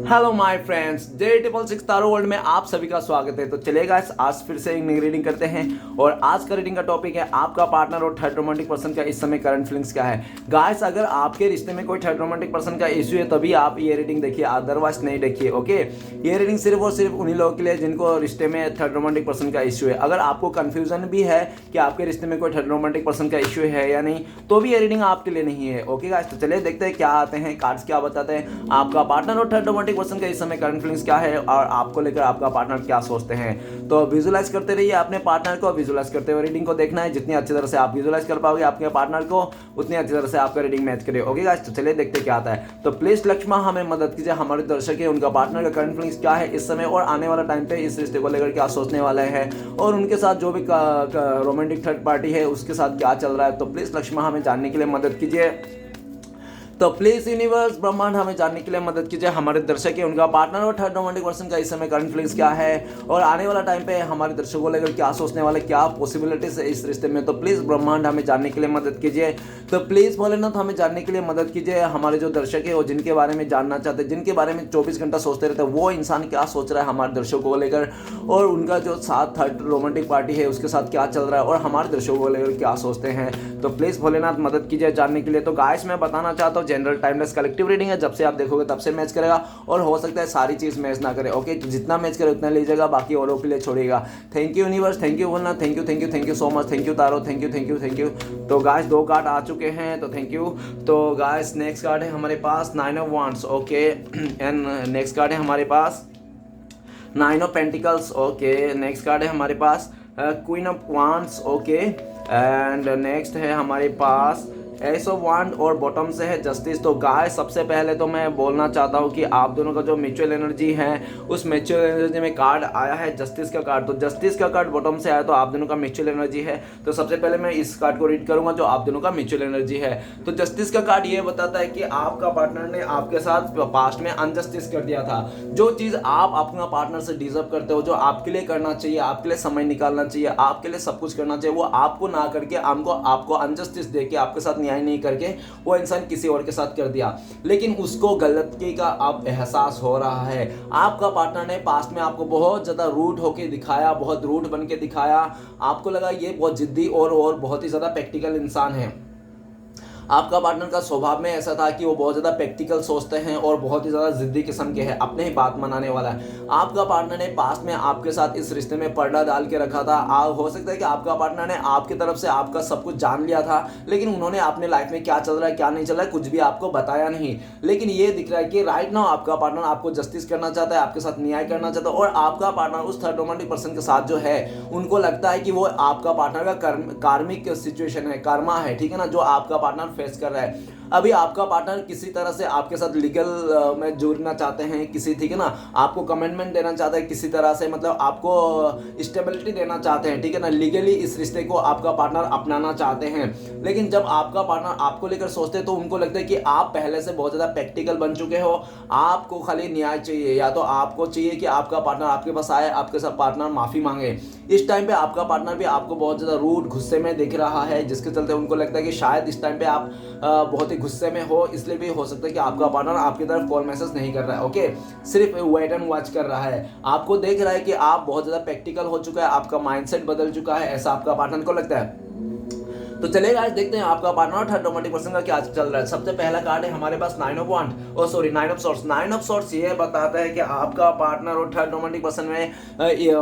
Hello my friends, J666 taro world में आप सभी का स्वागत है। तो चलेगा आज फिर से एक नई रीडिंग करते हैं और आज का रीडिंग का टॉपिक है आपका पार्टनर और थर्ड रोमांटिक पर्सन का इस समय करंट फीलिंग्स क्या है। गाइस, अगर आपके रिश्ते में कोई थर्ड रोमांटिक पर्सन का इश्यू है तभी आप ये रीडिंग देखिए, अदरवाइज नहीं देखिए। ओके, ये रीडिंग सिर्फ और सिर्फ उन्हीं लोगों के लिए जिनको रिश्ते में थर्ड रोमांटिक पर्सन का इश्यू है। अगर आपको कंफ्यूजन भी है कि आपके रिश्ते में कोई थर्ड रोमांटिक पर्सन का इश्यू है या नहीं, तो भी ये रीडिंग आपके लिए नहीं है। ओके गाइस, तो चलिए देखते हैं क्या आते हैं कार्ड्स, क्या बताते हैं आपका पार्टनर और थर्ड रोमांटिक पर्सन का इस समय करंट फीलिंग्स क्या है और आपको लेकर आपका पार्टनर क्या सोचते हैं। तो विजुलाइज करते रहिए अपने पार्टनर को, विजुलाइज करते हुए रीडिंग को देखना है। जितनी अच्छी तरह से आप विजुलाइज कर पाओगे आपके पार्टनर को, उतनी अच्छी तरह से आपका रीडिंग मैच करे। ओके गाइस, तो चलिए देखते क्या आता है। तो प्लीज लक्ष्मा हमें मदद कीजिए, हमारे दर्शक है उनका पार्टनर का करंट फीलिंग्स क्या है इस समय और आने वाला टाइम पे इस रिश्ते को लेकर क्या सोचने वाले हैं और उनके साथ जो भी रोमांटिक थर्ड पार्टी है उसके साथ क्या चल रहा है। तो प्लीज लक्ष्मा हमें जानने के लिए मदद कीजिए। तो प्लीज यूनिवर्स ब्रह्मांड हमें जानने के लिए मदद कीजिए, हमारे दर्शक है उनका पार्टनर और थर्ड रोमांटिक पर्सन का इस समय करंट फीलिंग्स क्या है और आने वाला टाइम पे हमारे दर्शकों को लेकर क्या सोचने वाले, क्या पॉसिबिलिटीज है इस रिश्ते में। तो प्लीज ब्रह्मांड हमें जानने के लिए मदद कीजिए। तो प्लीज भोलेनाथ हमें जानने के लिए मदद कीजिए, हमारे जो दर्शक है और जिनके बारे में जानना चाहते हैं, जिनके बारे में 24 घंटा सोचते रहते हैं, वो इंसान क्या सोच रहा है हमारे दर्शकों को लेकर और उनका जो साथ थर्ड रोमांटिक पार्टी है उसके साथ क्या चल रहा है और हमारे दर्शकों को लेकर क्या सोचते हैं। तो प्लीज भोलेनाथ मदद कीजिए जानने के लिए। तो गाइस, मैं बताना चाहता हूँ जनरल टाइमलेस कलेक्टिव रीडिंग है, जब से आप देखोगे तब से मैच करेगा और हो सकता है सारी चीज मैच ना करे। ओके, तो जितना मैच करे उतना लीजिएगा, बाकी औरों के लिए छोड़िएगा। Thank you universe, thank you Bholenath, thank you thank you thank you so much, thank you tarot, thank you thank you thank you. तो गाइस 2 कार्ड आ चुके हैं, तो थैंक यू। तो गाइस नेक्स्ट कार्ड है हमारे पास 9 of wands. Okay, and next card है हमारे पास 9 of pentacles. Okay, next card है हमारे पास queen of wands. Okay, and next है हमारे पास एस ऑफ वांड और बॉटम से है जस्टिस। तो गाइस, सबसे पहले तो मैं बोलना चाहता हूँ कि आप दोनों का जो म्यूचुअल एनर्जी है उस म्यूचुअल एनर्जी में कार्ड आया है जस्टिस का कार्ड। तो जस्टिस का कार्ड बॉटम से आया तो आप दोनों का म्यूचुअल एनर्जी है। तो सबसे पहले मैं इस कार्ड को रीड करूंगा जो आप दोनों का म्यूचुअल एनर्जी है। तो जस्टिस का कार्ड ये बताता है कि आपका पार्टनर ने आपके साथ पास्ट में अनजस्टिस कर दिया था। जो चीज आप अपना पार्टनर से डिजर्व करते हो, जो आपके लिए करना चाहिए, आपके लिए समय निकालना चाहिए, आपके लिए सब कुछ करना चाहिए, वो आपको ना करके आपको अनजस्टिस दे के आपके साथ न्याय नहीं करके वो इंसान किसी और के साथ कर दिया। लेकिन उसको गलती का अब एहसास हो रहा है। आपका पार्टनर ने पास्ट में आपको बहुत ज्यादा रूड होके दिखाया, बहुत रूड बन के दिखाया। आपको लगा ये बहुत जिद्दी और बहुत ही ज्यादा प्रैक्टिकल इंसान है। आपका पार्टनर का स्वभाव में ऐसा था कि वो बहुत ज़्यादा प्रैक्टिकल सोचते हैं और बहुत ही ज़्यादा जिद्दी किस्म के हैं, अपने ही बात मनाने वाला है। आपका पार्टनर ने पास्ट में आपके साथ इस रिश्ते में पर्दा डाल के रखा था। हो सकता है कि आपका पार्टनर ने आपकी तरफ से आपका सब कुछ जान लिया था, लेकिन उन्होंने अपने लाइफ में क्या चल रहा है क्या नहीं चल रहा है कुछ भी आपको बताया नहीं। लेकिन ये दिख रहा है कि राइट नाउ आपका पार्टनर आपको जस्टिस करना चाहता है, आपके साथ न्याय करना चाहता है और आपका पार्टनर उस थर्ड रोमांटिक पर्सन के साथ जो है उनको लगता है कि वो आपका पार्टनर का कार्मिक सिचुएशन है, कर्मा है, ठीक है ना, जो आपका पार्टनर फेस कर रहा है। अभी आपका पार्टनर किसी तरह से आपके साथ लीगल में जुड़ना चाहते हैं, किसी, ठीक है ना, आपको कमिटमेंट देना चाहते हैं किसी तरह से, मतलब आपको स्टेबिलिटी देना चाहते हैं, ठीक है ना, लीगली इस रिश्ते को आपका पार्टनर अपनाना चाहते हैं। लेकिन जब आपका पार्टनर आपको लेकर सोचते हैं तो उनको लगता है कि आप पहले से बहुत ज़्यादा प्रैक्टिकल बन चुके हो, आपको खाली न्याय चाहिए, या तो आपको चाहिए कि आपका पार्टनर आपके पास आए, आपके साथ पार्टनर माफ़ी मांगे। इस टाइम पे आपका पार्टनर भी आपको बहुत ज़्यादा रूड, गुस्से में दिख रहा है, जिसके चलते उनको लगता है कि शायद इस टाइम पे आप बहुत ही गुस्से में हो, इसलिए भी हो सकता है कि आपका पार्टनर आपकी तरफ कॉल मैसेज नहीं कर रहा है। ओके, सिर्फ वेट एंड वॉच कर रहा है, आपको देख रहा है कि आप बहुत ज़्यादा प्रैक्टिकल हो चुका है, आपका माइंडसेट बदल चुका है, ऐसा आपका पार्टनर को लगता है। तो चलिए गाइस देखते हैं आपका पार्टनर और थर्ड रोमांटिक पर्सन का क्या चल रहा है। सबसे पहला कार्ड है हमारे पास 9 ऑफ वांड और sorry 9 of swords. 9 of swords ये बताता है कि आपका पार्टनर और थर्ड रोमांटिक पर्सन में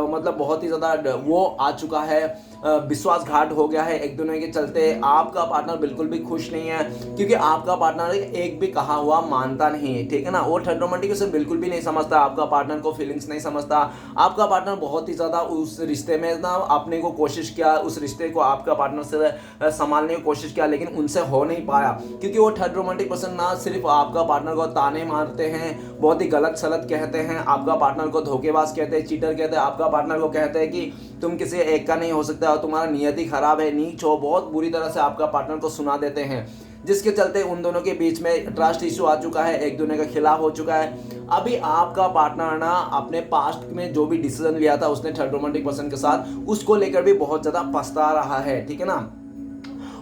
मतलब बहुत ही ज्यादा वो आ चुका है, विश्वासघात हो गया है एक दूसरे के चलते। आपका पार्टनर बिल्कुल भी खुश नहीं है क्योंकि आपका पार्टनर एक भी कहा हुआ मानता नहीं है, ठीक है ना, और थर्ड रोमांटिक पर्सन बिल्कुल भी नहीं समझता, आपका पार्टनर को फीलिंग्स नहीं समझता। आपका पार्टनर बहुत ही ज्यादा उस रिश्ते में ना अपने को कोशिश किया, उस रिश्ते को आपका पार्टनर से संभालने की कोशिश किया, लेकिन उनसे हो नहीं पाया क्योंकि वो थर्ड रोमांटिक पर्सन ना सिर्फ आपका पार्टनर को ताने मारते हैं, बहुत ही गलत सलत कहते हैं, आपका पार्टनर को धोखेबाज कहते हैं, चीटर कहते हैं, आपका पार्टनर को कहते हैं कि तुम किसी एक का नहीं हो सकता और तुम्हारा नियति खराब है, नीच हो, बहुत बुरी तरह से आपका पार्टनर को सुना देते हैं, जिसके चलते उन दोनों के बीच में ट्रस्ट इशू आ चुका है, एक दूसरे के खिलाफ हो चुका है। अभी आपका पार्टनर ना अपने पास्ट में जो भी डिसीजन लिया था उसने थर्ड रोमांटिक पर्सन के साथ, उसको लेकर भी बहुत ज्यादा पछता रहा है, ठीक है ना।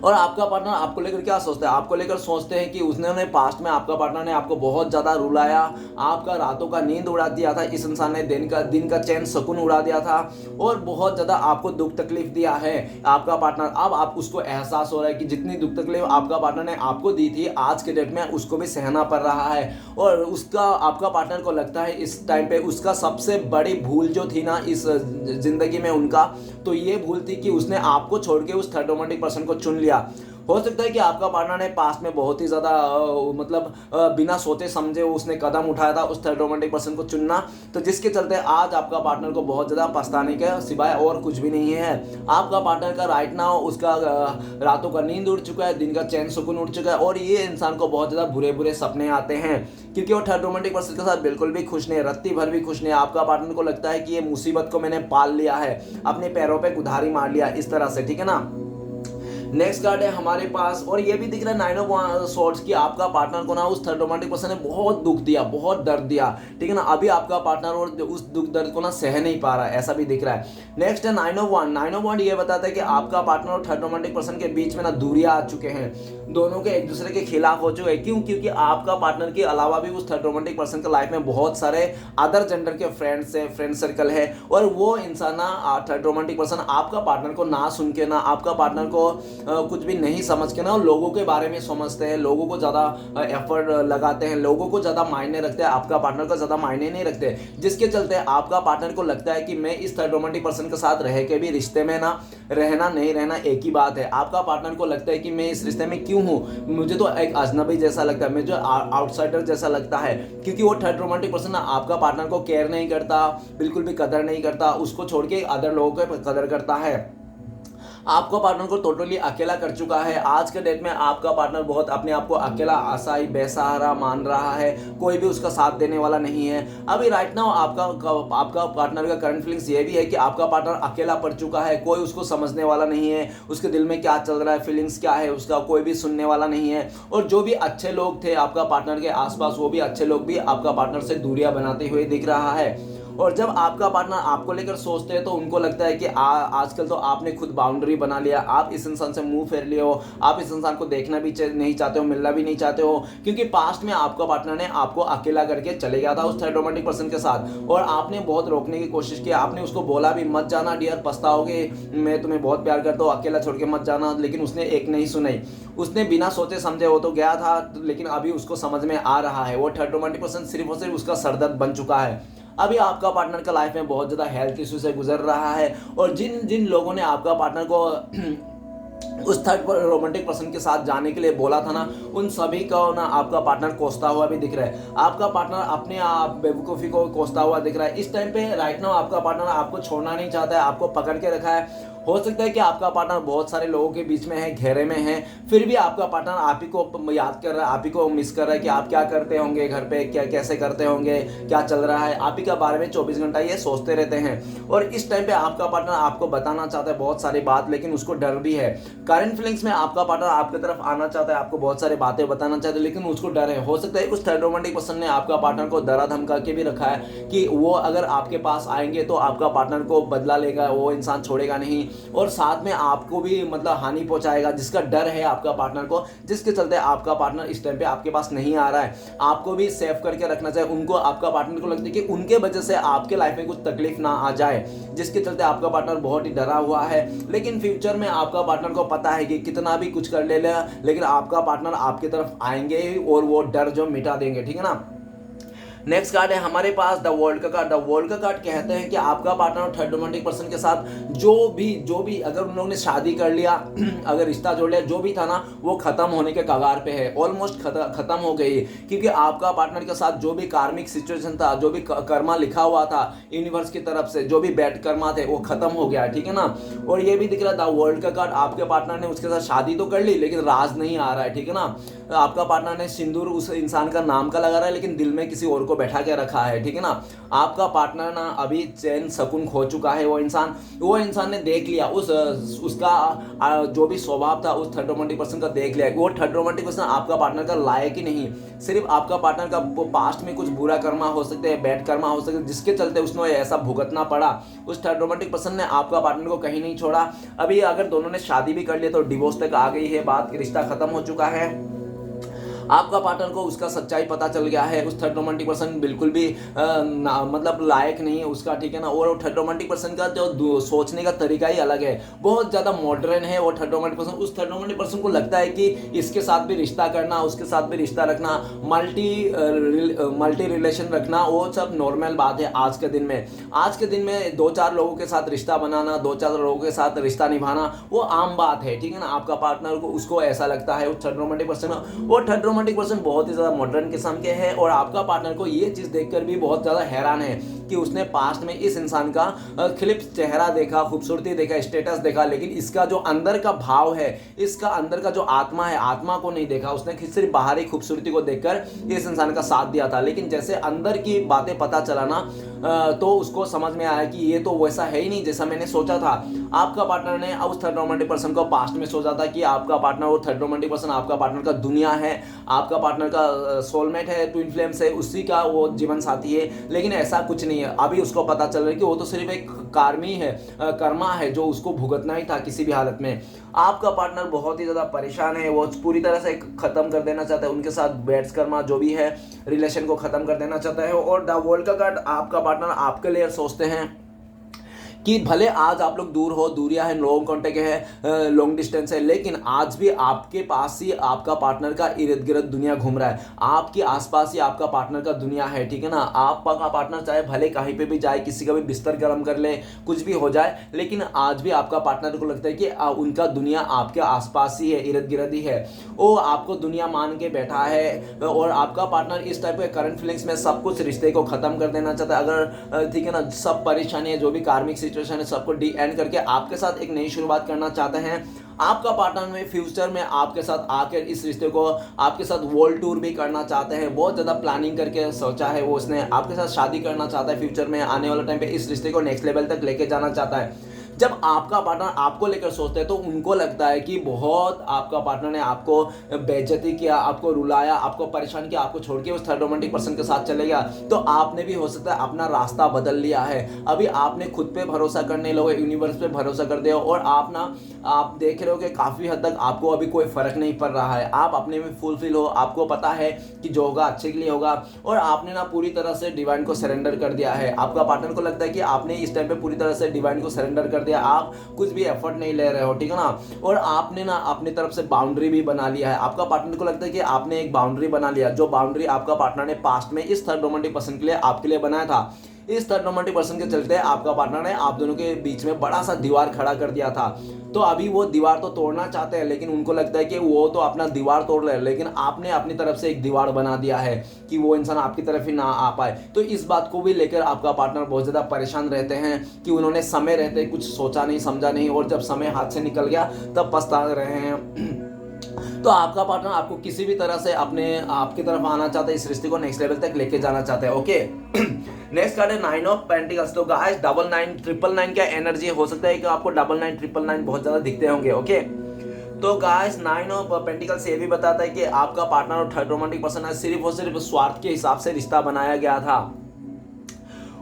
और आपका पार्टनर आपको लेकर क्या सोचता है, आपको लेकर सोचते हैं कि उसने पास्ट में आपका पार्टनर ने आपको बहुत ज़्यादा रुलाया, आपका रातों का नींद उड़ा दिया था, इस इंसान ने दिन का चैन सुकून उड़ा दिया था और बहुत ज़्यादा आपको दुख तकलीफ दिया है आपका पार्टनर। अब आप उसको एहसास हो रहा है कि जितनी दुख तकलीफ आपका पार्टनर ने आपको दी थी आज के डेट में उसको भी सहना पड़ रहा है। और उसका आपका पार्टनर को लगता है इस टाइम पे उसका सबसे बड़ी भूल जो थी ना इस जिंदगी में उनका, तो ये भूल थी कि उसने आपको छोड़ के उस थर्ड रोमांटिक पर्सन को चुन लिया। हो सकता है कि आपका पार्टनर ने पास्ट में बहुत ही ज़्यादा बिना सोचे समझे उसने कदम उठाया था उस थर्ड रोमांटिक पर्सन को चुनना, तो जिसके चलते आज आपका पार्टनर को बहुत ज़्यादा पछताने के सिवाय और कुछ भी नहीं है। आपका पार्टनर का राइट नाउ उसका रातों का नींद उड़ चुका है, दिन का चैन सुकून उड़ चुका है और ये इंसान को बहुत ज़्यादा बुरे बुरे सपने आते हैं क्योंकि वो थर्ड रोमांटिक पर्सन के साथ बिल्कुल भी खुश नहीं, रत्ती भर भी खुश नहीं। आपका पार्टनर को लगता है कि ये मुसीबत को मैंने पाल लिया है, अपने पैरों पे कुल्हाड़ी मार लिया इस तरह से, ठीक है ना। नेक्स्ट कार्ड है हमारे पास और ये भी दिख रहा है नाइन ऑफ सॉर्ड्स की आपका पार्टनर को ना उस थर्ड रोमांटिक पर्सन ने बहुत दुख दिया, बहुत दर्द दिया, ठीक है ना। अभी आपका पार्टनर और उस दुख दर्द को ना सह नहीं पा रहा है, ऐसा भी दिख रहा है। नेक्स्ट है nine of one. Nine of one ये बताता है कि आपका पार्टनर और थर्ड रोमांटिक पर्सन के बीच में ना दूरियां आ चुके हैं, दोनों के एक दूसरे के खिलाफ हो चुके हैं। क्यों? क्योंकि आपका पार्टनर के अलावा भी उस थर्ड रोमांटिक पर्सन के लाइफ में बहुत सारे अदर जेंडर के फ्रेंड्स है, फ्रेंड सर्कल है और वो इंसान ना थर्ड रोमांटिक पर्सन आपका पार्टनर को ना सुन के ना आपका पार्टनर को कुछ भी नहीं समझ के ना लोगों के बारे में समझते हैं, लोगों को ज़्यादा एफर्ट लगाते हैं, लोगों को ज़्यादा मायने रखते हैं, आपका पार्टनर का ज़्यादा मायने नहीं रखते, जिसके चलते आपका पार्टनर को लगता है कि मैं इस थर्ड रोमांटिक पर्सन के साथ रह के भी रिश्ते में ना रहना नहीं रहना एक ही बात है। आपका पार्टनर को लगता है कि मैं इस रिश्ते में क्यों हूँ, मुझे तो एक अजनबी जैसा लगता है, मुझे आउटसाइडर जैसा लगता है, क्योंकि वो थर्ड रोमांटिक पर्सन ना आपका पार्टनर को केयर नहीं करता, बिल्कुल भी कदर नहीं करता, उसको छोड़ के अदर लोगों को कदर करता है। आपका पार्टनर को टोटली अकेला कर चुका है। आज के डेट में आपका पार्टनर बहुत अपने आप को अकेला असहाय बेसहारा मान रहा है, कोई भी उसका साथ देने वाला नहीं है। अभी राइट नाउ आपका पार्टनर का करंट फीलिंग्स ये भी है कि आपका पार्टनर अकेला पड़ चुका है, कोई उसको समझने वाला नहीं है, उसके दिल में क्या चल रहा है, फीलिंग्स क्या है उसका, कोई भी सुनने वाला नहीं है। और जो भी अच्छे लोग थे आपका पार्टनर के आसपास, वो भी अच्छे लोग भी आपका पार्टनर से दूरियां बनाते हुए दिख रहा है। और जब आपका पार्टनर आपको लेकर सोचते हैं तो उनको लगता है कि आजकल तो आपने खुद बाउंड्री बना लिया, आप इस इंसान से मुंह फेर लिए हो, आप इस इंसान को देखना भी नहीं चाहते हो, मिलना भी नहीं चाहते हो, क्योंकि पास्ट में आपका पार्टनर ने आपको अकेला करके चले गया था उस थर्ड रोमांटिक पर्सन के साथ और आपने बहुत रोकने की कोशिश की, आपने उसको बोला भी मत जाना डियर, पछताओगे, मैं तुम्हें बहुत प्यार करता हूँ, अकेला छोड़ के मत जाना, लेकिन उसने एक नहीं सुनी, उसने बिना सोचे समझे वो तो गया था, लेकिन अभी उसको समझ में आ रहा है वो थर्ड रोमांटिक पर्सन सिर्फ और सिर्फ उसका सरदर्द बन चुका है। अभी आपका पार्टनर का लाइफ में बहुत ज़्यादा हेल्थ इशू से गुजर रहा है और जिन जिन लोगों ने आपका पार्टनर को उस थर्ड रोमांटिक पर्सन के साथ जाने के लिए बोला था ना, उन सभी को ना आपका पार्टनर कोसता हुआ भी दिख रहा है। आपका पार्टनर अपने आप बेवकूफ़ी को कोसता हुआ दिख रहा है इस टाइम पे। राइट नाउ आपका पार्टनर आपको छोड़ना नहीं चाहता है, आपको पकड़ के रखा है। हो सकता है कि आपका पार्टनर बहुत सारे लोगों के बीच में है, घेरे में है, फिर भी आपका पार्टनर आप ही को याद कर रहा है, आप ही को मिस कर रहा है कि आप क्या करते होंगे घर पे, क्या कैसे करते होंगे, क्या चल रहा है, आप ही के बारे में 24 घंटा ये सोचते रहते हैं। और इस टाइम पे आपका पार्टनर आपको बताना चाहता है बहुत सारी बात, लेकिन उसको डर भी है। करंट फीलिंग्स में आपका पार्टनर आपकी तरफ आना चाहता है, आपको बहुत सारी बातें बताना चाहता है, लेकिन उसको डर है। हो सकता है उस थर्ड रोमांटिक पर्सन ने आपका पार्टनर को डरा धमका के भी रखा है कि वो अगर आपके पास आएंगे तो आपका पार्टनर को बदला लेगा, वो इंसान छोड़ेगा नहीं और साथ में आपको भी मतलब हानि पहुंचाएगा, जिसका डर है आपका पार्टनर को, जिसके चलते आपका पार्टनर इस टाइम पे आपके पास नहीं आ रहा है। आपको भी सेव करके रखना चाहिए उनको, आपका पार्टनर को लगता है कि उनके वजह से आपके लाइफ में कुछ तकलीफ ना आ जाए, जिसके चलते आपका पार्टनर बहुत ही डरा हुआ है। लेकिन फ्यूचर में आपका पार्टनर को पता है कि कितना भी कुछ कर ले लेकिन आपका पार्टनर आपकी तरफ आएंगे और वो डर जो मिटा देंगे, ठीक है ना। नेक्स्ट कार्ड है हमारे पास द वर्ल्ड का कार्ड। द वर्ल्ड का कार्ड कहते हैं कि आपका पार्टनर और थर्ड रोमांटिक पर्सन के साथ जो भी अगर उन लोगों ने शादी कर लिया अगर रिश्ता जोड़ लिया, जो भी था ना वो खत्म होने के कगार पे है, ऑलमोस्ट खत्म हो गई, क्योंकि आपका पार्टनर के साथ जो भी कार्मिक सिचुएशन था, जो भी कर्मा लिखा हुआ था यूनिवर्स की तरफ से, जो भी बैड कर्मा थे वो खत्म हो गया, ठीक है ना। और ये भी दिख रहा था वर्ल्ड का कार्ड, आपके पार्टनर ने उसके साथ शादी तो कर ली लेकिन राज नहीं आ रहा है, ठीक है ना। आपका पार्टनर ने सिंदूर उस इंसान का नाम का लगा रहा है लेकिन दिल में किसी और को को बैठा के रखा है, ठीक है ना। आपका पार्टनर ना अभी चैन सुकून खो चुका है। वो इंसान ने देख लिया उसका जो भी स्वभाव था उस थर्ड रोमांटिक पर्सन का देख लिया। वो थर्ड रोमांटिक पर्सन आपका पार्टनर का लायक ही नहीं। सिर्फ आपका पार्टनर का पास्ट में कुछ बुरा कर्मा हो सकते हैं, बैड कर्मा हो सकते हैं, जिसके चलते उसने ऐसा भुगतना पड़ा। उस थर्ड रोमांटिक पर्सन ने आपका पार्टनर को कहीं नहीं छोड़ा। अभी अगर दोनों ने शादी भी कर लिया तो डिवोर्स तक आ गई है बात, रिश्ता खत्म हो चुका है। आपका पार्टनर को उसका सच्चाई पता चल गया है। उस थर्ड रोमांटिक पर्सन बिल्कुल भी मतलब लायक नहीं है उसका, ठीक है ना। और थर्ड रोमांटिक पर्सन का जो सोचने का तरीका ही अलग है, बहुत ज़्यादा मॉडर्न है वो थर्ड रोमांटिक पर्सन। उस थर्ड रोमांटिक पर्सन को लगता है कि इसके साथ भी रिश्ता करना, उसके साथ भी रिश्ता रखना, मल्टी रिलेशन रखना, वो सब नॉर्मल बात है आज के दिन में। आज के दिन में 2-4 लोगों के साथ रिश्ता बनाना, 2-4 लोगों के साथ रिश्ता निभाना वो आम बात है, ठीक है ना। आपका पार्टनर को उसको ऐसा लगता है। उस थर्ड रोमांटिक पर्सन, वो थर्ड रोमांटिक पर्सन बहुत ही ज़्यादा मॉडर्न किस्म के हैं और आपका पार्टनर को ये चीज़ देखकर भी बहुत ज़्यादा हैरान है कि उसने पास्ट में इस इंसान का क्लिप्स चेहरा देखा, खूबसूरती देखा, स्टेटस देखा, लेकिन इसका जो अंदर का भाव है, इसका अंदर का जो आत्मा है, आत्मा को नहीं देखा। उसने सिर्फ बाहरी खूबसूरती को देखकर इस इंसान का साथ दिया था, लेकिन जैसे अंदर की बातें पता चला ना तो उसको समझ में आया कि ये तो वैसा है ही नहीं जैसा मैंने सोचा था। आपका पार्टनर ने उस थर्ड रोमांटिक पर्सन को पास्ट में सोचा था कि आपका पार्टनर, वो थर्ड रोमांटिक पर्सन आपका पार्टनर का दुनिया है, आपका पार्टनर का सोलमेट है, ट्विन फ्लेम से उसी का वो जीवन साथी है, लेकिन ऐसा कुछ नहीं है। अभी उसको पता चल रहा है कि वो तो सिर्फ एक कर्मा है जो उसको भुगतना ही था किसी भी हालत में। आपका पार्टनर बहुत ही ज़्यादा परेशान है, वो पूरी तरह से ख़त्म कर देना चाहता है उनके साथ बैड्स कर्मा जो भी है, रिलेशन को ख़त्म कर देना चाहता है। और द वर्ल्ड का कार्ड आपका पार्टनर आपके लिए सोचते हैं कि भले आज आप लोग दूर हो, दूरियां हैं, लॉन्ग कॉन्टेक्ट है, लॉन्ग डिस्टेंस है, लेकिन आज भी आपके पास ही आपका पार्टनर का इर्द गिर्द दुनिया घूम रहा है। आपके आसपास ही आपका पार्टनर का दुनिया है, ठीक है ना। आपका पार्टनर चाहे भले कहीं पे भी जाए, किसी का भी बिस्तर गर्म कर ले, कुछ भी हो जाए, लेकिन आज भी आपका पार्टनर को लगता है कि उनका दुनिया आपके आसपास ही है, इर्द गिर्द ही है। वो आपको दुनिया मान के बैठा है और आपका पार्टनर इस टाइप के करंट फीलिंग्स में सब कुछ रिश्ते को ख़त्म कर देना चाहता है। अगर ठीक है ना, सब परेशानी है, जो भी कार्मिक सिचुएशन है, सबको डी एंड करके आपके साथ एक नई शुरुआत करना चाहते हैं। आपका पार्टनर में फ्यूचर में आपके साथ आकर इस रिश्ते को आपके साथ वर्ल्ड टूर भी करना चाहते हैं। बहुत ज़्यादा प्लानिंग करके सोचा है वो, उसने आपके साथ शादी करना चाहता है फ्यूचर में, आने वाले टाइम पे इस रिश्ते को नेक्स्ट लेवल तक लेके जाना चाहता है। जब आपका पार्टनर आपको लेकर सोचते हैं तो उनको लगता है कि बहुत आपका पार्टनर ने आपको बेइज्जती किया, आपको रुलाया, आपको परेशान किया, आपको छोड़ के उस थर्ड रोमांटिक पर्सन के साथ चले गया, तो आपने भी हो सकता है अपना रास्ता बदल लिया है। अभी आपने खुद पे भरोसा करने लगे, यूनिवर्स पे भरोसा कर दिया और आप देख रहे हो कि काफ़ी हद तक आपको अभी कोई फ़र्क नहीं पड़ रहा है। आप अपने में फुलफिल हो, आपको पता है कि जो होगा अच्छे के लिए होगा और आपने ना पूरी तरह से डिवाइन को सरेंडर कर दिया है। आपका पार्टनर को लगता है कि आपने इस टाइम पे पूरी तरह से डिवाइन को सरेंडर कर दिया, आप कुछ भी एफर्ट नहीं ले रहे हो, ठीक है ना। और आपने ना अपनी तरफ से बाउंड्री भी बना लिया है। आपका पार्टनर को लगता है कि आपने एक बाउंड्री बना लिया, जो बाउंड्री आपका पार्टनर ने पास्ट में इस थर्ड रोमांटिक पर्सन के लिए आपके लिए बनाया था। इस थर्ड रोमांटिक पर्सन के चलते आपका पार्टनर ने आप दोनों के बीच में बड़ा सा दीवार खड़ा कर दिया था। तो अभी वो दीवार तो तोड़ना चाहते हैं, लेकिन उनको लगता है कि वो तो अपना दीवार तोड़ रहे हैं, लेकिन आपने अपनी तरफ से एक दीवार बना दिया है कि वो इंसान आपकी तरफ ही ना आ पाए। तो इस बात को भी लेकर आपका पार्टनर बहुत ज़्यादा परेशान रहते हैं कि उन्होंने समय रहते कुछ सोचा नहीं, समझा नहीं, और जब समय हाथ से निकल गया तब पछता रहे हैं। तो आपका पार्टनर आपको किसी भी तरह से आपकी तरफ आना चाहता है, इस रिश्ते को नेक्स्ट लेवल तक लेके जाना चाहता है। ओके, नेक्स्ट कार्ड है 9 ऑफ पेंटिकल्स। तो गाइस 99 999 क्या एनर्जी हो सकता है कि आपको 99 999 बहुत ज्यादा दिखते होंगे। ओके, तो गाइस 9 ऑफ पेंटिकल्स ये भी बताता है कि आपका पार्टनर और थर्ड रोमांटिक पर्सन है सिर्फ और सिर्फ स्वार्थ के हिसाब से रिश्ता बनाया गया था।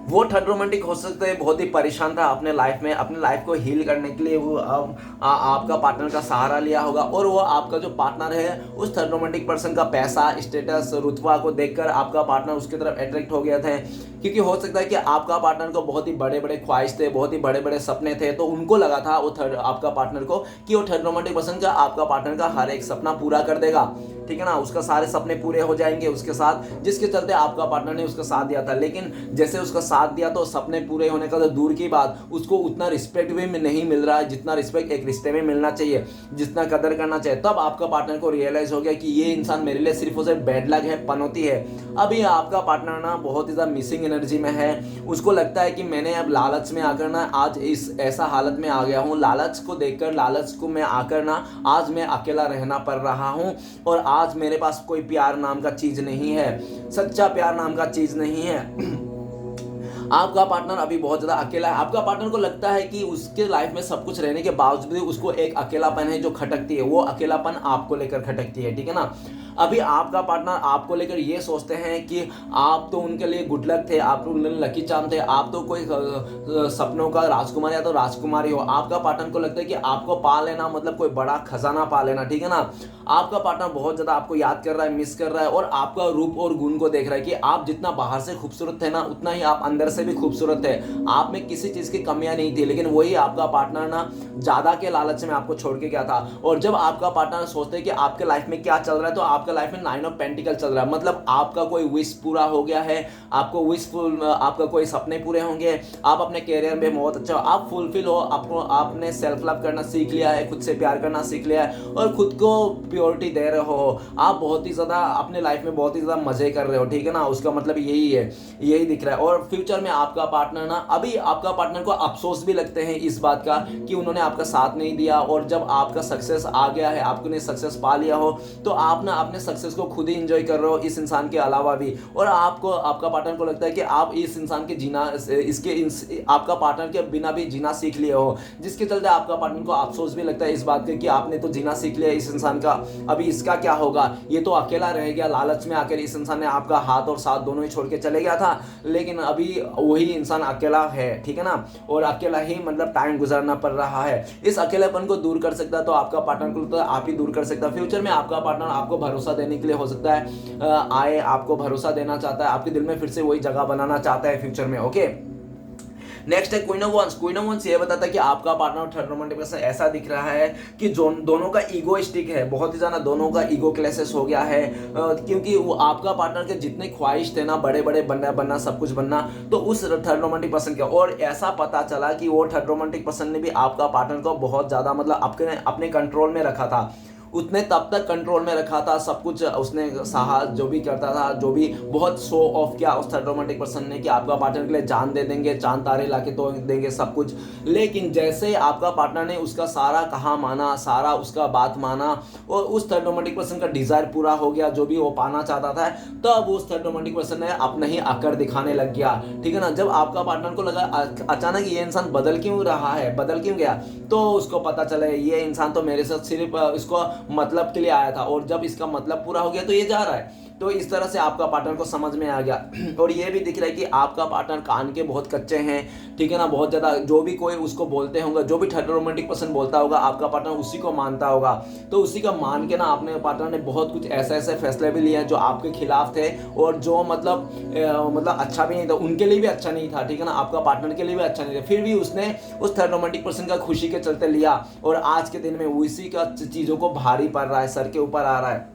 वो थर्ड रोमांटिक हो सकता है बहुत ही परेशान था अपने लाइफ में, अपने लाइफ को हील करने के लिए वो आपका पार्टनर का सहारा लिया होगा, और वो आपका जो पार्टनर है उस थर्ड रोमांटिक पर्सन का पैसा, स्टेटस, रुतबा को देखकर आपका पार्टनर उसकी तरफ अट्रैक्ट हो गया था। क्योंकि हो सकता है कि आपका पार्टनर को बहुत ही बड़े बड़े ख्वाहिश थे, बहुत ही बड़े बड़े सपने थे, तो उनको लगा था वो आपका पार्टनर को कि वो थर्ड रोमांटिक पर्सन का आपका पार्टनर का हर एक सपना पूरा कर देगा, ठीक है ना, उसका सारे सपने पूरे हो जाएंगे उसके साथ, जिसके चलते आपका पार्टनर ने उसका साथ दिया था। लेकिन जैसे उसका साथ दिया तो सपने पूरे होने का तो दूर की बात, उसको उतना रिस्पेक्ट भी नहीं मिल रहा है जितना रिस्पेक्ट एक रिश्ते में मिलना चाहिए, जितना कदर करना चाहिए। तब आपका पार्टनर को रियलाइज हो गया कि ये इंसान मेरे लिए सिर्फ और सिर्फ बैड लक है, पनौती है। अभी आपका पार्टनर ना बहुत ही ज़्यादा मिसिंग एनर्जी में है। उसको लगता है कि मैंने अब लालच में आकर ना आज इस ऐसा हालत में आ गया हूँ, लालच को देखकर, लालच को मैं आकर ना आज मैं अकेला रहना पड़ रहा हूँ, और आज मेरे पास कोई प्यार नाम का चीज़ नहीं है, सच्चा प्यार नाम का चीज़ नहीं है। आपका पार्टनर अभी बहुत ज़्यादा अकेला है। आपका पार्टनर को लगता है कि उसके लाइफ में सब कुछ रहने के बावजूद भी उसको एक अकेलापन है जो खटकती है, वो अकेलापन आपको लेकर खटकती है, ठीक है ना। अभी आपका पार्टनर आपको लेकर ये सोचते हैं कि आप तो उनके लिए गुड लक थे, आप तो उनके लिए लकी चार्म थे, आप तो कोई सपनों का राजकुमार या तो राजकुमारी हो। आपका पार्टनर को लगता है कि आपको पा लेना मतलब कोई बड़ा खजाना पा लेना, ठीक है ना। आपका पार्टनर बहुत ज़्यादा आपको याद कर रहा है, मिस कर रहा है, और आपका रूप और गुण को देख रहा है कि आप जितना बाहर से खूबसूरत थे ना, उतना ही आप अंदर से भी खूबसूरत थे। आप में किसी चीज़ की कमियां नहीं थी, लेकिन वही आपका पार्टनर ना ज़्यादा के लालच में आपको छोड़ के गया था। और जब आपका पार्टनर सोचते हैं कि आपके लाइफ में क्या चल रहा है, तो आपका लाइफ में 9 ऑफ पेंटिकल चल रहा है, मतलब आपका कोई विश पूरा हो गया है, आपको आपका कोई सपने पूरे होंगे, आप अपने कैरियर में बहुत अच्छा हो, आप फुलफिल हो, आपने सेल्फ लव करना सीख लिया है, खुद से प्यार करना सीख लिया है, और खुद को प्योरिटी दे रहे हो। आप बहुत ही ज़्यादा अपने लाइफ में बहुत ही ज़्यादा मज़े कर रहे हो, ठीक है ना। उसका मतलब यही है, यही दिख रहा है। और फ्यूचर में आपका पार्टनर ना, अभी आपका पार्टनर को अफसोस भी लगते हैं इस बात का कि उन्होंने आपका साथ नहीं दिया, और जब आपका सक्सेस आ गया है, आपने सक्सेस पा लिया हो, तो आप ना अपने सक्सेस को खुद ही इंजॉय कर रहे हो इस इंसान के अलावा भी। और आपको, आपका पार्टनर को लगता है कि आप इस इंसान के जीना, आपका पार्टनर के बिना भी जीना सीख लिए हो, जिसके चलते आपका पार्टनर को अफसोस भी लगता है इस बात का कि आपने तो जीना सीख लिया इस इंसान का, अभी इसका क्या होगा, ये तो अकेला रह गया। लालच में आकर इस इंसान ने आपका हाथ और साथ दोनों ही छोड़ के चले गया था, लेकिन अभी वही इंसान अकेला है, ठीक है ना, और अकेला ही मतलब टाइम गुजारना पड़ रहा है। इस अकेलेपन को दूर कर सकता है तो आपका पार्टनर को तो आप ही दूर कर सकता है। फ्यूचर में आपका पार्टनर आपको भरोसा देने के लिए हो सकता है आए, आपको भरोसा देना चाहता है, आपके दिल में फिर से वही जगह बनाना चाहता है फ्यूचर में, ओके। नेक्स्ट है queen of wands. Queen of wands ये बताता है कि आपका पार्टनर थर्ड रोमांटिक पर्सन ऐसा दिख रहा है कि दोनों का ईगो स्टिक है, बहुत ही ज़्यादा दोनों का ईगो क्लैशेस हो गया है, क्योंकि वो आपका पार्टनर के जितने ख्वाहिश थे ना, बड़े बड़े बनना सब कुछ बनना, तो उस थर्ड रोमांटिक पर्सन का, और ऐसा पता चला कि वो थर्ड रोमांटिक पर्सन ने भी आपका पार्टनर को बहुत ज़्यादा मतलब अपने कंट्रोल में रखा था। उसने तब तक कंट्रोल में रखा था, सब कुछ उसने सहा, जो भी करता था, जो भी बहुत शो ऑफ किया उस थर्ड रोमांटिक पर्सन ने कि आपका पार्टनर के लिए जान दे देंगे, चांद तारे ला के तो देंगे सब कुछ। लेकिन जैसे आपका पार्टनर ने उसका सारा कहा माना, सारा उसका बात माना, और उस थर्ड रोमांटिक पर्सन का डिज़ायर पूरा हो गया, जो भी वो पाना चाहता था, तब उस थर्ड रोमांटिक पर्सन ने अपना ही आकर दिखाने लग गया, ठीक है ना। जब आपका पार्टनर को लगा अचानक ये इंसान बदल क्यों रहा है, बदल क्यों गया, तो उसको पता चला ये इंसान तो मेरे साथ सिर्फ इसको मतलब के लिए आया था, और जब इसका मतलब पूरा हो गया तो ये जा रहा है। तो इस तरह से आपका पार्टनर को समझ में आ गया। और ये भी दिख रहा है कि आपका पार्टनर कान के बहुत कच्चे हैं, ठीक है ना, बहुत ज़्यादा। जो भी कोई उसको बोलते होंगे, जो भी थर्ड रोमांटिक पर्सन बोलता होगा, आपका पार्टनर उसी को मानता होगा। तो उसी का मान के ना अपने पार्टनर ने बहुत कुछ ऐसे ऐसे फैसले भी लिए जो आपके खिलाफ थे, और जो मतलब अच्छा भी नहीं था, उनके लिए भी अच्छा नहीं था, ठीक है ना, आपका पार्टनर के लिए भी अच्छा नहीं था। फिर भी उसने उस थर्ड रोमांटिक पर्सन का खुशी के चलते लिया, और आज के दिन में उसी का चीज़ों को भारी पड़ रहा है, सर के ऊपर आ रहा है।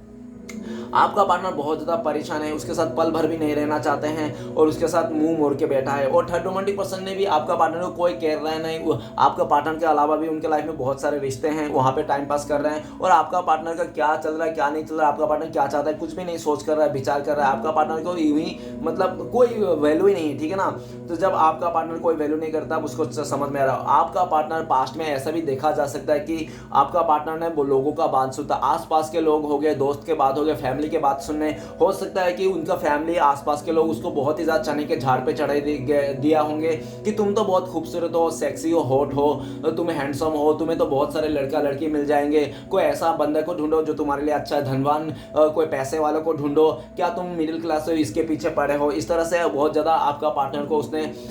आपका पार्टनर बहुत ज़्यादा परेशान है, उसके साथ पल भर भी नहीं रहना चाहते हैं, और उसके साथ मुंह मोड़ के बैठा है। और थर्ड रोमांटिक पर्सन ने भी आपका पार्टनर को कोई कह रहा है नहीं, आपका पार्टनर के अलावा भी उनके लाइफ में बहुत सारे रिश्ते हैं, वहाँ पे टाइम पास कर रहे हैं। और आपका पार्टनर का क्या चल रहा है, क्या नहीं चल रहा है, आपका पार्टनर क्या चाहता है, कुछ भी नहीं सोच कर रहा है, विचार कर रहा है। आपका पार्टनर को यूं ही मतलब कोई वैल्यू ही नहीं है, ठीक है ना। तो जब आपका पार्टनर कोई वैल्यू नहीं करता, उसको समझ में आ रहा है। आपका पार्टनर पास्ट में ऐसा भी देखा जा सकता है कि आपका पार्टनर ने वो लोगों का बात सुनता, आसपास के लोग हो गए, दोस्त के बात हो गए, फैमिली के बात सुनने, हो सकता है कि उनका फैमिली, आसपास के लोग उसको बहुत ही ज़्यादा चने के झाड़ पे चढ़ा दिया होंगे कि तुम तो बहुत खूबसूरत हो, सेक्सी हो, हॉट हो, तुम हैंडसम हो, तुम्हें तो बहुत सारे लड़का लड़की मिल जाएंगे, कोई ऐसा बंदा को ढूंढो जो तुम्हारे लिए अच्छा है, धनवान कोई पैसे वालों को ढूंढो, क्या तुम मिडिल क्लास हो, इसके पीछे पड़े हो। इस तरह से बहुत ज़्यादा आपका पार्टनर को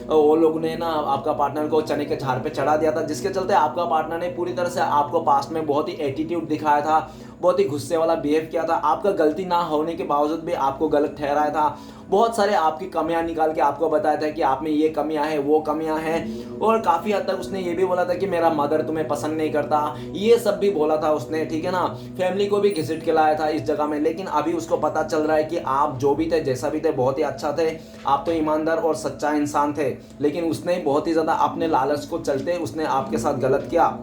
वो लोग ने ना आपका पार्टनर को चने के झाड़ पे चढ़ा दिया था, जिसके चलते आपका पार्टनर ने पूरी तरह से आपको पास्ट में बहुत ही एटीट्यूड दिखाया था, बहुत ही गुस्से वाला बिहेव किया था, आपका गलती ना होने के बावजूद भी आपको गलत ठहराया था, बहुत सारे आपकी कमियां निकाल के आपको बताया था कि आप में ये कमियां हैं, वो कमियां हैं। और काफ़ी हद तक उसने ये भी बोला था कि मेरा मदर तुम्हें पसंद नहीं करता, ये सब भी बोला था उसने, ठीक है ना। फैमिली को भी घिसट के लाया था इस जगह में। लेकिन अभी उसको पता चल रहा है कि आप जो भी थे, जैसा भी थे, बहुत ही अच्छा थे, आप तो ईमानदार और सच्चा इंसान थे, लेकिन उसने बहुत ही ज़्यादा अपने लालच को चलते उसने आपके साथ गलत किया।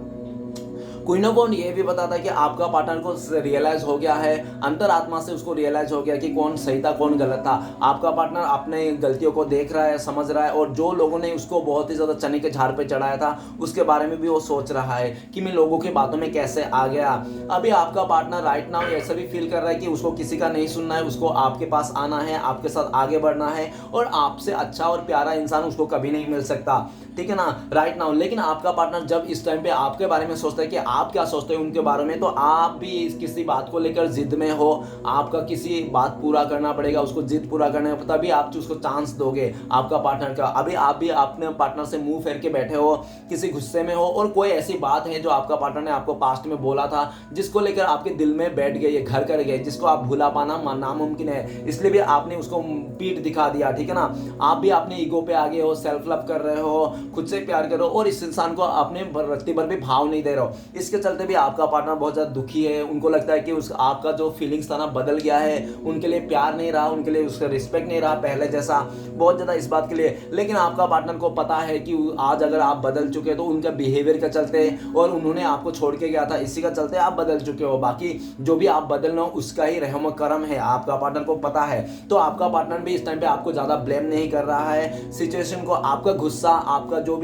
क्वीन ऑफ वॉन्ड ये भी बताता है कि आपका पार्टनर को रियलाइज हो गया है, अंतरात्मा से उसको रियलाइज हो गया कि कौन सही था कौन गलत था। आपका पार्टनर अपने गलतियों को देख रहा है, समझ रहा है, और जो लोगों ने उसको बहुत ही ज़्यादा चने के झाड़ पे चढ़ाया था उसके बारे में भी वो सोच रहा है कि मैं लोगों की बातों में कैसे आ गया। अभी आपका पार्टनर राइट नाउ ऐसा भी फील कर रहा है कि उसको किसी का नहीं सुनना है, उसको आपके पास आना है, आपके साथ आगे बढ़ना है, और आपसे अच्छा और प्यारा इंसान उसको कभी नहीं मिल सकता, ठीक है ना, राइट नाउ। लेकिन आपका पार्टनर जब इस टाइम पे आपके बारे में सोचता है कि आप क्या सोचते हैं उनके बारे में, तो आप भी किसी बात को लेकर जिद में हो, आपका किसी बात पूरा करना पड़ेगा, उसको जिद पूरा करना है, तभी आप उसको चांस दोगे आपका पार्टनर का। अभी आप भी अपने पार्टनर से मुंह फेर के बैठे हो, किसी गुस्से में हो, और कोई ऐसी बात है जो आपका पार्टनर ने आपको पास्ट में बोला था जिसको लेकर आपके दिल में बैठ गई है, घर कर गई, जिसको आप भुला पाना नामुमकिन है, इसलिए भी आपने उसको पीठ दिखा दिया, ठीक है ना। आप भी अपने ईगो पे आ गए हो, सेल्फ लव कर रहे हो, खुद से प्यार करो, और इस इंसान को अपने रत्ती भर भी भाव नहीं दे रहे हो। इसके चलते भी आपका पार्टनर बहुत ज़्यादा दुखी है, उनको लगता है कि उस आपका जो फीलिंग्स था ना बदल गया है, उनके लिए प्यार नहीं रहा, उनके लिए उसका रिस्पेक्ट नहीं रहा पहले जैसा, बहुत ज़्यादा इस बात के लिए। लेकिन आपका पार्टनर को पता है कि आज अगर आप बदल चुके तो उनके बिहेवियर के चलते, और उन्होंने आपको छोड़ के गया था इसी का चलते आप बदल चुके हो। बाकी जो भी आप बदल रहे हो उसका ही रहम करम है, आपका पार्टनर को पता है। तो आपका पार्टनर भी इस टाइम पे आपको ज़्यादा ब्लेम नहीं कर रहा है सिचुएशन को, आपका गुस्सा, आपका जो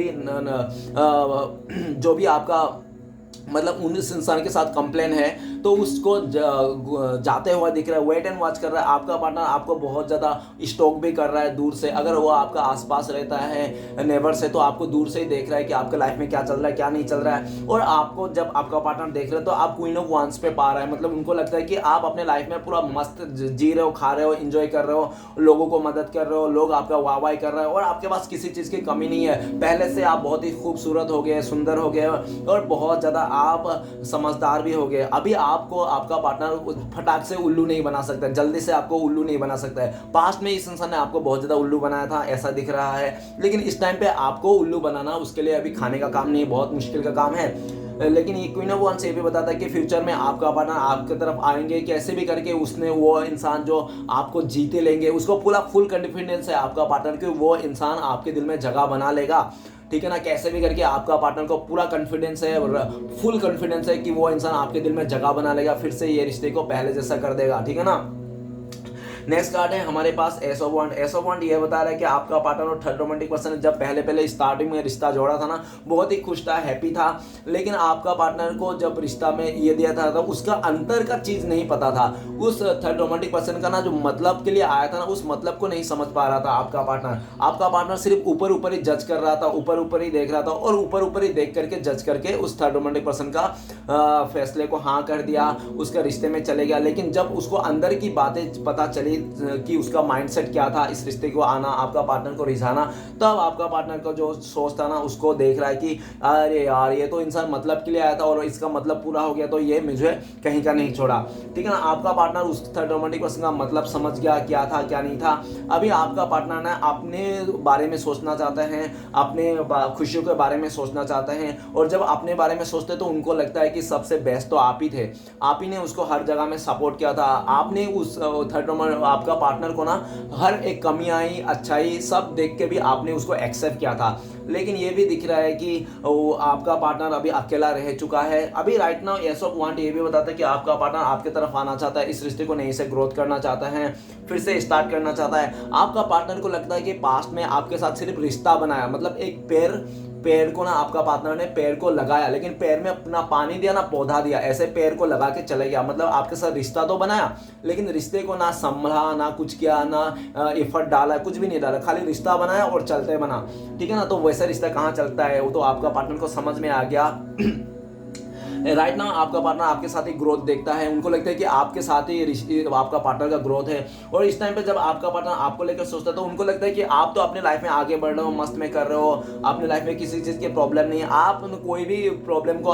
भी आपका मतलब उस इंसान के साथ कंप्लेन है तो उसको जाते हुआ दिख रहा है, वेट एंड वॉच कर रहा है। आपका पार्टनर आपको बहुत ज़्यादा स्टॉक भी कर रहा है दूर से, अगर वो आपका आसपास रहता है नेबर से तो आपको दूर से ही देख रहा है कि आपके लाइफ में क्या चल रहा है क्या नहीं चल रहा है। और आपको जब आपका पार्टनर देख रहे हो तो आप क्वीन ऑफ वांड्स पे पा रहा है, मतलब उनको लगता है कि आप अपने लाइफ में पूरा मस्त जी रहे हो, खा रहे हो, इंजॉय कर रहे हो, लोगों को मदद कर रहे हो, लोग आपका वाहवाही कर रहे हो, और आपके पास किसी चीज़ की कमी नहीं है। पहले से आप बहुत ही खूबसूरत हो गए, सुंदर हो गए, और बहुत ज़्यादा आप समझदार भी हो गए। अभी आपको आपका पार्टनर फटाक से उल्लू नहीं बना सकता, जल्दी से आपको उल्लू नहीं बना सकता है। पास्ट में इस इंसान ने आपको बहुत ज़्यादा उल्लू बनाया था ऐसा दिख रहा है, लेकिन इस टाइम पे आपको उल्लू बनाना उसके लिए अभी खाने का काम नहीं है, बहुत मुश्किल का काम है। लेकिन ये क्वीन ऑफ वांड्स ये भी बताता है कि फ्यूचर में आपका पार्टनर आपकी तरफ आएंगे, कैसे भी करके उसने वो इंसान जो आपको जीते लेंगे, उसको पूरा फुल कॉन्फिडेंस है आपका पार्टनर कि वो इंसान आपके दिल में जगह बना लेगा, ठीक है ना। कैसे भी करके आपका पार्टनर को पूरा कॉन्फिडेंस है, फुल कॉन्फिडेंस है कि वो इंसान आपके दिल में जगह बना लेगा, फिर से ये रिश्ते को पहले जैसा कर देगा, ठीक है ना। नेक्स्ट कार्ड है हमारे पास एस ऑफ वांड। एस ऑफ वांड ये बता रहा है कि आपका पार्टनर और थर्ड रोमांटिक पर्सन जब पहले स्टार्टिंग में रिश्ता जोड़ा था ना, बहुत ही खुश था, हैप्पी था, लेकिन आपका पार्टनर को जब रिश्ता में ये दिया था तो उसका अंतर का चीज़ नहीं पता था। उस थर्ड रोमांटिक पर्सन का ना जो मतलब के लिए आया था ना, उस मतलब को नहीं समझ पा रहा था आपका पार्टनर। आपका पार्टनर सिर्फ ऊपर ऊपर ही जज कर रहा था, ऊपर ऊपर ही देख रहा था, और ऊपर ऊपर ही देख करके जज करके उस थर्ड रोमांटिक पर्सन का फैसले को हाँ कर दिया, उसका रिश्ते में चले गया। लेकिन जब उसको अंदर की बातें पता चली कि उसका माइंडसेट क्या था, इस रिश्ते को आना, आपका पार्टनर को रिझाना, तब आपका पार्टनर का जो सोच था ना उसको देख रहा है कि अरे यार ये तो इंसान मतलब के लिए आया था और इसका मतलब पूरा हो गया तो ये मुझे कहीं का नहीं छोड़ा, ठीक है ना। आपका पार्टनर उस थर्ड रोमांटिक पर्सन का मतलब समझ गया, क्या था क्या नहीं था। अभी आपका पार्टनर ना अपने बारे में सोचना चाहते हैं, अपने खुशियों के बारे में सोचना चाहते हैं, और जब अपने बारे में सोचते तो उनको लगता है कि सबसे बेस्ट तो आप ही थे, आप ही ने उसको हर जगह में सपोर्ट किया था, आपने उस थर्ड आपका पार्टनर को ना हर एक कमियाई अच्छाई सब देख के भी आपने उसको एक्सेप्ट किया था। लेकिन ये भी दिख रहा है कि वो आपका पार्टनर अभी अकेला रह चुका है। अभी राइट नाउ एस ऑफ वांड ये भी बताता है कि आपका पार्टनर आपके तरफ आना चाहता है, इस रिश्ते को नई से ग्रोथ करना चाहता है, फिर से स्टार्ट करना चाहता है। आपका पार्टनर को लगता है कि पास्ट में आपके साथ सिर्फ रिश्ता बनाया, मतलब एक पेड़ को ना आपका पार्टनर ने पेड़ को लगाया, लेकिन पेड़ में अपना पानी दिया ना पौधा दिया, ऐसे पेड़ को लगा के चले गया। मतलब आपके साथ रिश्ता तो बनाया लेकिन रिश्ते को ना संभला, ना कुछ किया, ना एफर्ट डाला, कुछ भी नहीं डाला, खाली रिश्ता बनाया और चलते बना, ठीक है ना। तो वैसा रिश्ता कहाँ चलता है, वो तो आपका पार्टनर को समझ में आ गया। राइट नाउ आपका पार्टनर आपके साथ ही ग्रोथ देखता है, उनको लगता है कि आपके साथ ही आपका पार्टनर का ग्रोथ है। और इस टाइम पे जब आपका पार्टनर आपको लेकर सोचता है तो उनको लगता है कि आप तो अपने लाइफ में आगे बढ़ रहे हो, मस्त में कर रहे हो, अपने लाइफ में किसी चीज़ की प्रॉब्लम नहीं है, आप कोई भी प्रॉब्लम को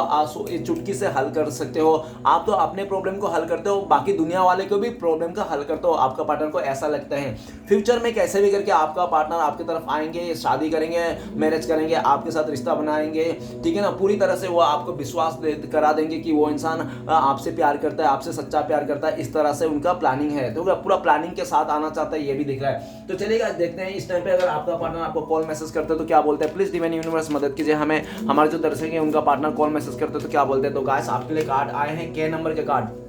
चुटकी से हल कर सकते हो, आप तो अपने प्रॉब्लम को हल करते हो, बाकी दुनिया वाले को भी प्रॉब्लम का हल करते हो। आपका पार्टनर को ऐसा लगता है फ्यूचर में कैसे भी करके आपका पार्टनर आपकी तरफ आएंगे, शादी करेंगे, मैरिज करेंगे, आपके साथ रिश्ता बनाएंगे, ठीक है ना। पूरी तरह से वो आपको विश्वास करा देंगे कि वो इंसान आपसे प्यार करता है, आपसे सच्चा प्यार करता है, इस तरह से उनका प्लानिंग है। तो पूरा प्लानिंग के साथ आना चाहता है, ये भी दिख रहा है। तो चलिए गाइस देखते हैं इस टाइम पे अगर आपका पार्टनर आपको कॉल मैसेज करता है तो क्या बोलते हैं। प्लीज डिवाइन यूनिवर्स मदद कीजिए हमें, हमारे जो दर्शक हैं उनका पार्टनर कॉल मैसेज करते हैं तो क्या बोलते हैं। तो गाइस आपके लिए कार्ड आए हैं के नंबर के कार्ड।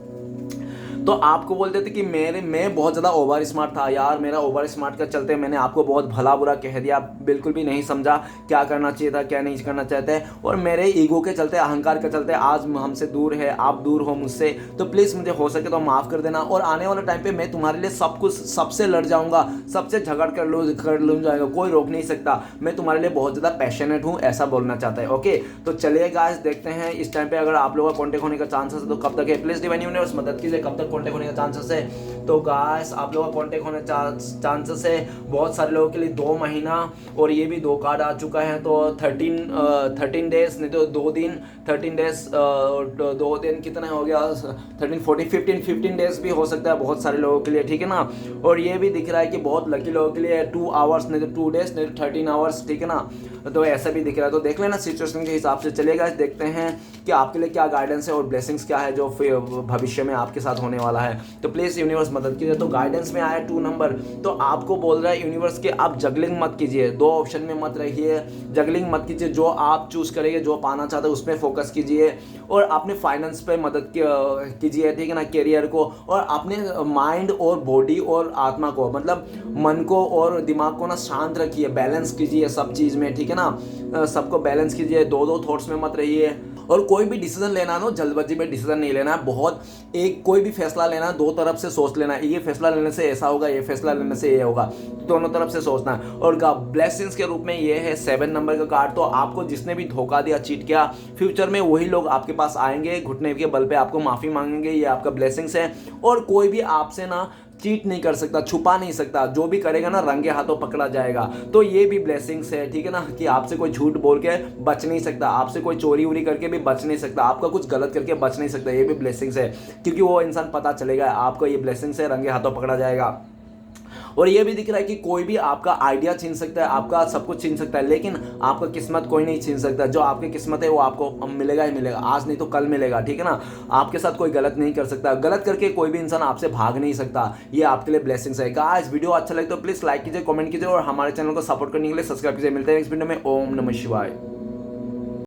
तो आपको बोलते थे कि मैं बहुत ज़्यादा ओवर स्मार्ट था यार, मेरा ओवर स्मार्ट के चलते मैंने आपको बहुत भला बुरा कह दिया, बिल्कुल भी नहीं समझा क्या करना चाहिए था क्या नहीं करना चाहते, और मेरे ईगो के चलते, अहंकार के चलते आज हमसे दूर है, आप दूर हो मुझसे। तो प्लीज़ मुझे हो सके तो माफ़ कर देना, और आने वाले टाइम पे मैं तुम्हारे लिए सब कुछ, सबसे लड़ जाऊंगा, सबसे झगड़ कर लूँ जाएगा, कोई रोक नहीं सकता, मैं तुम्हारे लिए बहुत ज़्यादा पैशनेट हूँ, ऐसा बोलना चाहता है। ओके, तो चलिए गाइस देखते हैं इस टाइम पे अगर आप लोगों का कॉन्टेक्ट होने का चांसेस है तो कब तक है। प्लीज़ डिवाइन यूनिवर्स मदद कीजिए, कब तक कॉन्टेक्ट होने का चांसेस है। तो गाइस आप लोगों का कॉन्टेक्ट होने चांसेस है बहुत सारे लोगों के लिए 2 महीना, और ये भी 2 कार्ड आ चुका है। तो 13 डेज, नहीं तो 2 दिन, 13 डेज, 2 दिन कितना हो गया, 13 14 15 डेज भी हो सकता है बहुत सारे लोगों के लिए, ठीक है ना। और ये भी दिख रहा है कि बहुत लकी लोगों के लिए 2 आवर्स, नहीं तो 2 डेज, नहीं तो 13 आवर्स, ठीक है ना। तो ऐसा भी दिख रहा है, तो देख लेना सिचुएशन के हिसाब से। चलेगा देखते हैं कि आपके लिए क्या गाइडेंस है और ब्लेसिंग्स क्या है जो भविष्य में आपके साथ होने वाला है। तो प्लीज़ यूनिवर्स मदद कीजिए। तो गाइडेंस में आया 2 नंबर, तो आपको बोल रहा है यूनिवर्स के आप जगलिंग मत कीजिए, 2 ऑप्शन में मत रहिए, जगलिंग मत कीजिए, जो आप चूज करेंगे, जो पाना चाहते हैं उस पर फोकस कीजिए, और अपने फाइनेंस पे मदद कीजिए, ठीक है ना, करियर को, और अपने माइंड और बॉडी और आत्मा को, मतलब मन को और दिमाग को ना शांत रखिए, बैलेंस कीजिए सब चीज़ में, ठीक है ना, सबको बैलेंस कीजिए, 2 थॉट्स में मत रहिए। और कोई भी डिसीजन लेना ना, जल्दबाजी में डिसीजन नहीं लेना है, बहुत एक कोई भी फैसला लेना है 2 तरफ से सोच लेना है, ये फैसला लेने से ऐसा होगा, ये फैसला लेने से ये होगा, दोनों तरफ से सोचना है। और ब्लेसिंग्स के रूप में ये है 7 नंबर का कार्ड। तो आपको जिसने भी धोखा दिया, चीट किया, फ्यूचर में वही लोग आपके पास आएंगे, घुटने के बल पे आपको माफ़ी मांगेंगे, ये आपका ब्लेसिंग्स है। और कोई भी आपसे ना चीट नहीं कर सकता, छुपा नहीं सकता, जो भी करेगा ना रंगे हाथों पकड़ा जाएगा। तो ये भी ब्लेसिंग्स है, ठीक है ना, कि आपसे कोई झूठ बोल के बच नहीं सकता, आपसे कोई चोरी वोरी करके भी बच नहीं सकता, आपका कुछ गलत करके बच नहीं सकता, ये भी ब्लेसिंग्स है, क्योंकि वो इंसान पता चलेगा आपको ये ब्लेसिंग्स है, रंगे हाथों पकड़ा जाएगा। और ये भी दिख रहा है कि कोई भी आपका आइडिया छीन सकता है, आपका सब कुछ छीन सकता है, लेकिन आपका किस्मत कोई नहीं छीन सकता। जो आपकी किस्मत है वो आपको मिलेगा ही मिलेगा, आज नहीं तो कल मिलेगा, ठीक है ना। आपके साथ कोई गलत नहीं कर सकता, गलत करके कोई भी इंसान आपसे भाग नहीं सकता, ये आपके लिए ब्लेसिंग्स है। गाइस वीडियो अच्छा लगे तो प्लीज़ लाइक कीजिए, कमेंट कीजिए, और हमारे चैनल को सपोर्ट करने के लिए सब्सक्राइब कीजिए। मिलते हैं नेक्स्ट वीडियो में। ओम नमः शिवाय।